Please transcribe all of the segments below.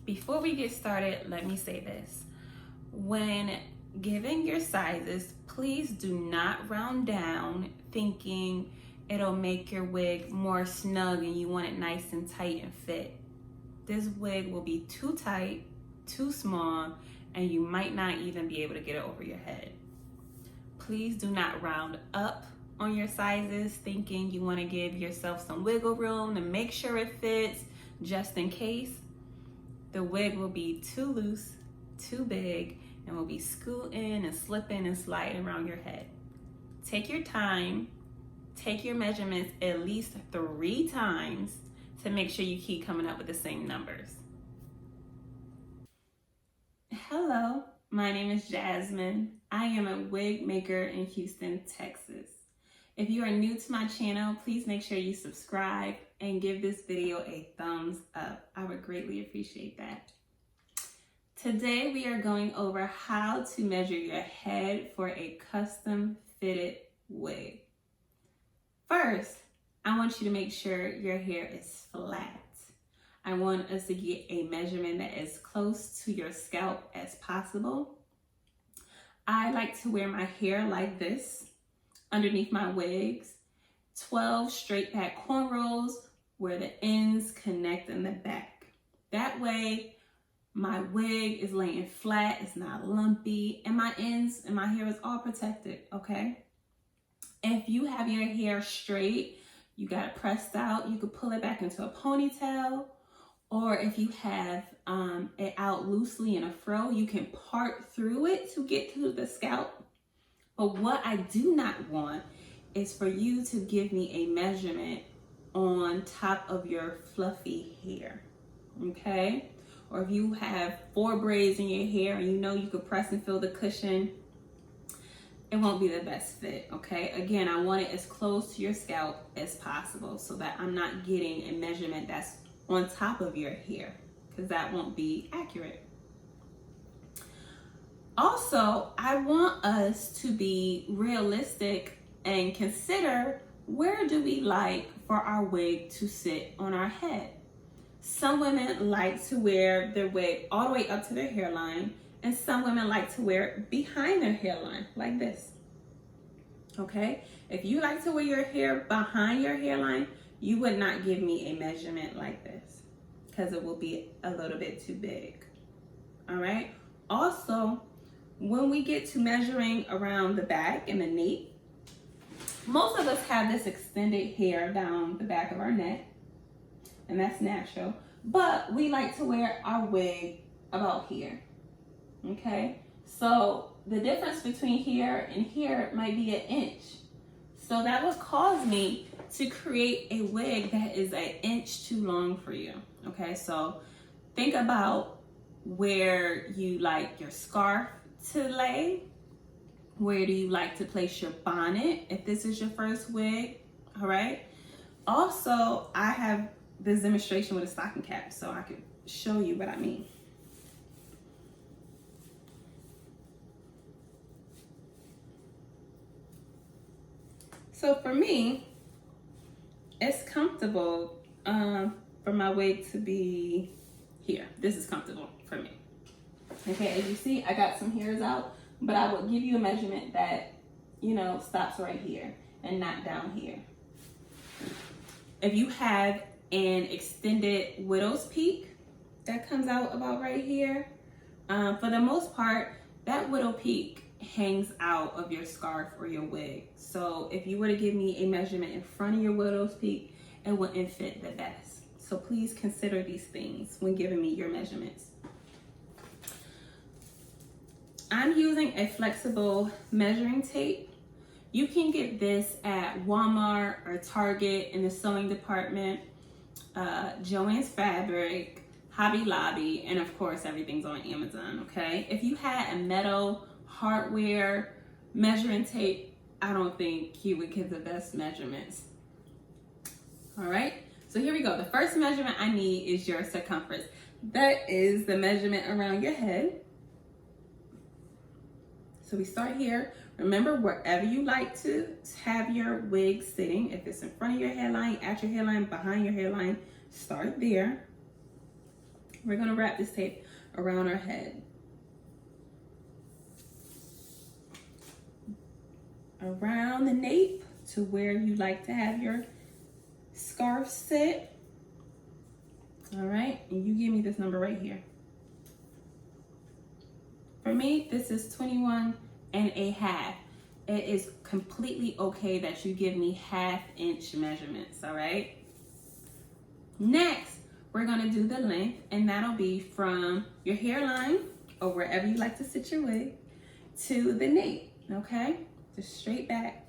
Before we get started, let me say this. When giving your sizes, please do not round down thinking it'll make your wig more snug and you want it nice and tight and fit. This wig will be too tight, too small, and you might not even be able to get it over your head. Please do not round up on your sizes thinking you want to give yourself some wiggle room to make sure it fits just in case. The wig will be too loose, too big, and will be scooting and slipping and sliding around your head. Take your time, take your measurements at least 3 times to make sure you keep coming up with the same numbers. Hello, my name is Jasmine. I am a wig maker in Houston, Texas. If you are new to my channel, please make sure you subscribe and give this video a thumbs up. I would greatly appreciate that. Today we are going over how to measure your head for a custom fitted wig. First, I want you to make sure your hair is flat. I want us to get a measurement that is close to your scalp as possible. I like to wear my hair like this underneath my wigs, 12 straight back cornrows where the ends connect in the back. That way, my wig is laying flat, it's not lumpy, and my ends and my hair is all protected, okay? If you have your hair straight, you got it pressed out, you could pull it back into a ponytail, or if you have it out loosely in a fro, you can part through it to get to the scalp. But what I do not want is for you to give me a measurement on top of your fluffy hair, okay? Or if you have 4 braids in your hair and you know you could press and feel the cushion, it won't be the best fit, okay? Again, I want it as close to your scalp as possible so that I'm not getting a measurement that's on top of your hair, because that won't be accurate. Also, I want us to be realistic and consider where do we like for our wig to sit on our head. Some women like to wear their wig all the way up to their hairline, and some women like to wear it behind their hairline, like this. Okay? If you like to wear your hair behind your hairline, you would not give me a measurement like this because it will be a little bit too big. All right? Also, when we get to measuring around the back and the nape, most of us have this extended hair down the back of our neck, and that's natural, but we like to wear our wig about here, okay? So the difference between here and here might be 1 inch. So that would cause me to create a wig that is 1 inch too long for you, okay? So think about where you like your scarf to lay. Where do you like to place your bonnet if this is your first wig, all right? Also, I have this demonstration with a stocking cap so I can show you what I mean. So for me, it's comfortable for my wig to be here. This is comfortable for me. Okay, as you see, I got some hairs out, but I would give you a measurement that, stops right here and not down here. If you have an extended widow's peak that comes out about right here, for the most part, that widow peak hangs out of your scarf or your wig. So if you were to give me a measurement in front of your widow's peak, it wouldn't fit the best. So please consider these things when giving me your measurements. I'm using a flexible measuring tape. You can get this at Walmart or Target in the sewing department, Joann's Fabric, Hobby Lobby, and of course everything's on Amazon, okay? If you had a metal hardware measuring tape, I don't think you would get the best measurements. All right, so here we go. The first measurement I need is your circumference. That is the measurement around your head. So we start here. Remember, wherever you like to have your wig sitting, if it's in front of your hairline, at your hairline, behind your hairline, start there. We're gonna wrap this tape around our head. Around the nape to where you like to have your scarf sit. All right, and you give me this number right here. For me, this is 21 1/2. It is completely okay that you give me 1/2 inch measurements, all right? Next, we're gonna do the length, and that'll be from your hairline, or wherever you like to sit your wig, to the nape, okay? Just straight back.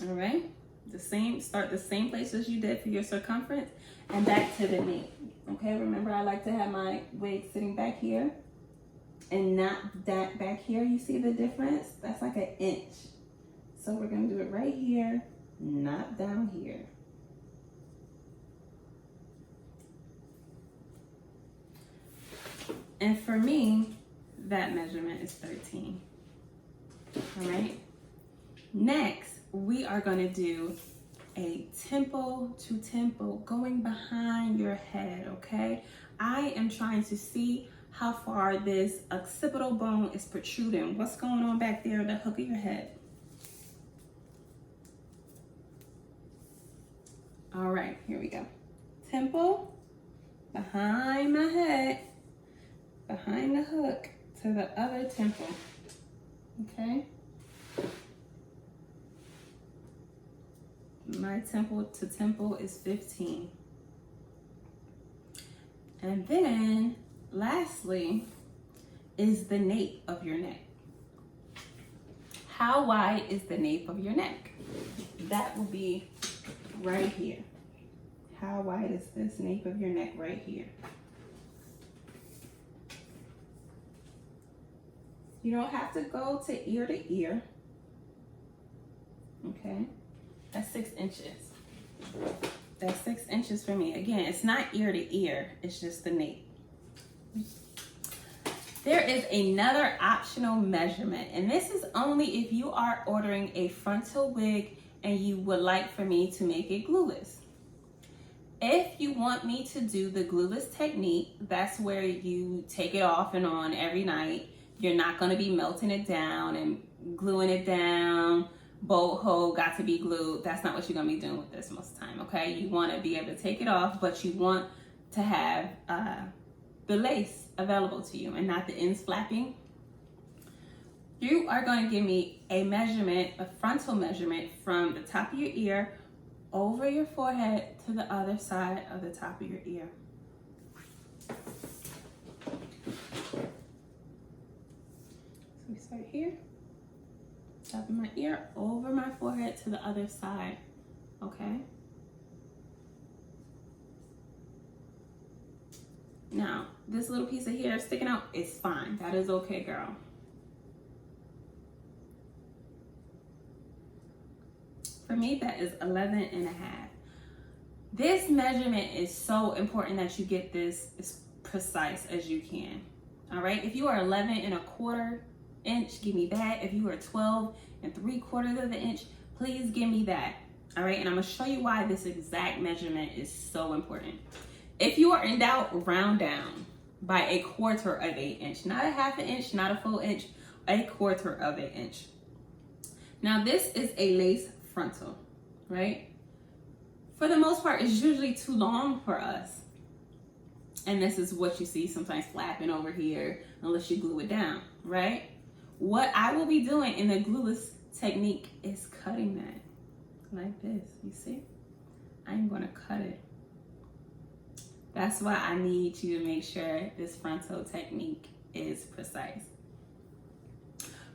All right? Start the same place as you did for your circumference, and back to the nape. Okay, remember I like to have my wig sitting back here and not that back here. You see the difference? That's like 1 inch. So we're gonna do it right here, not down here. And for me, that measurement is 13. All right. Next, we are gonna do a temple to temple, going behind your head, okay? I am trying to see how far this occipital bone is protruding. What's going on back there at the hook of your head? All right, here we go. Temple, behind my head, behind the hook to the other temple, okay? My temple to temple is 15. And then lastly is the nape of your neck. How wide is the nape of your neck? That will be right here. How wide is this nape of your neck right here? You don't have to go to ear, okay? That's 6 inches. That's 6 inches for me. Again, it's not ear to ear, it's just the nape. There is another optional measurement, and this is only if you are ordering a frontal wig and you would like for me to make it glueless. If you want me to do the glueless technique, that's where you take it off and on every night. You're not gonna be melting it down and gluing it down. Bolt hole got to be glued. That's not what you're gonna be doing with this most of the time, okay? You wanna be able to take it off, but you want to have the lace available to you and not the ends flapping. You are gonna give me a measurement, a frontal measurement from the top of your ear over your forehead to the other side of the top of your ear. So we start here. Top of my ear, over my forehead to the other side, okay? Now, this little piece of hair sticking out is fine. That is okay, girl. For me, that is 11 1/2. This measurement is so important that you get this as precise as you can, all right? If you are 11 1/4 inch, give me that. If you are 12 3/4 of an inch, please give me that. All right, and I'm gonna show you why this exact measurement is so important. If you are in doubt, round down by 1/4 of an inch, not 1/2 inch, not a full inch, 1/4 of an inch. Now this is a lace frontal, right? For the most part, it's usually too long for us. And this is what you see sometimes flapping over here unless you glue it down, right? What I will be doing in the glueless technique is cutting that like this, you see? I'm gonna cut it. That's why I need you to make sure this frontal technique is precise.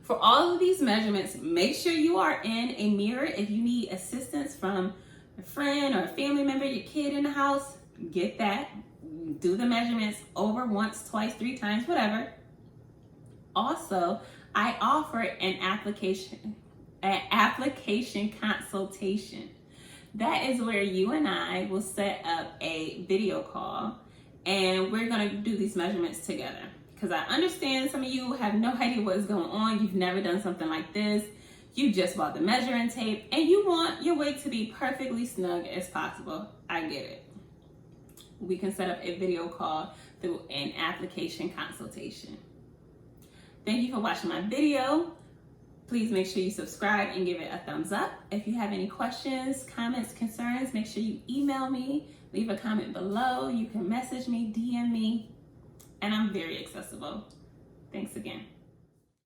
For all of these measurements, make sure you are in a mirror. If you need assistance from a friend or a family member, your kid in the house, get that. Do the measurements over once, twice, 3 times, whatever. Also, I offer an application consultation. That is where you and I will set up a video call and we're gonna do these measurements together. Because I understand some of you have no idea what is going on. You've never done something like this. You just bought the measuring tape and you want your wig to be perfectly snug as possible. I get it. We can set up a video call through an application consultation. Thank you for watching my video. Please make sure you subscribe and give it a thumbs up. If you have any questions, comments, concerns, make sure you email me, leave a comment below. You can message me, DM me, and I'm very accessible. Thanks again.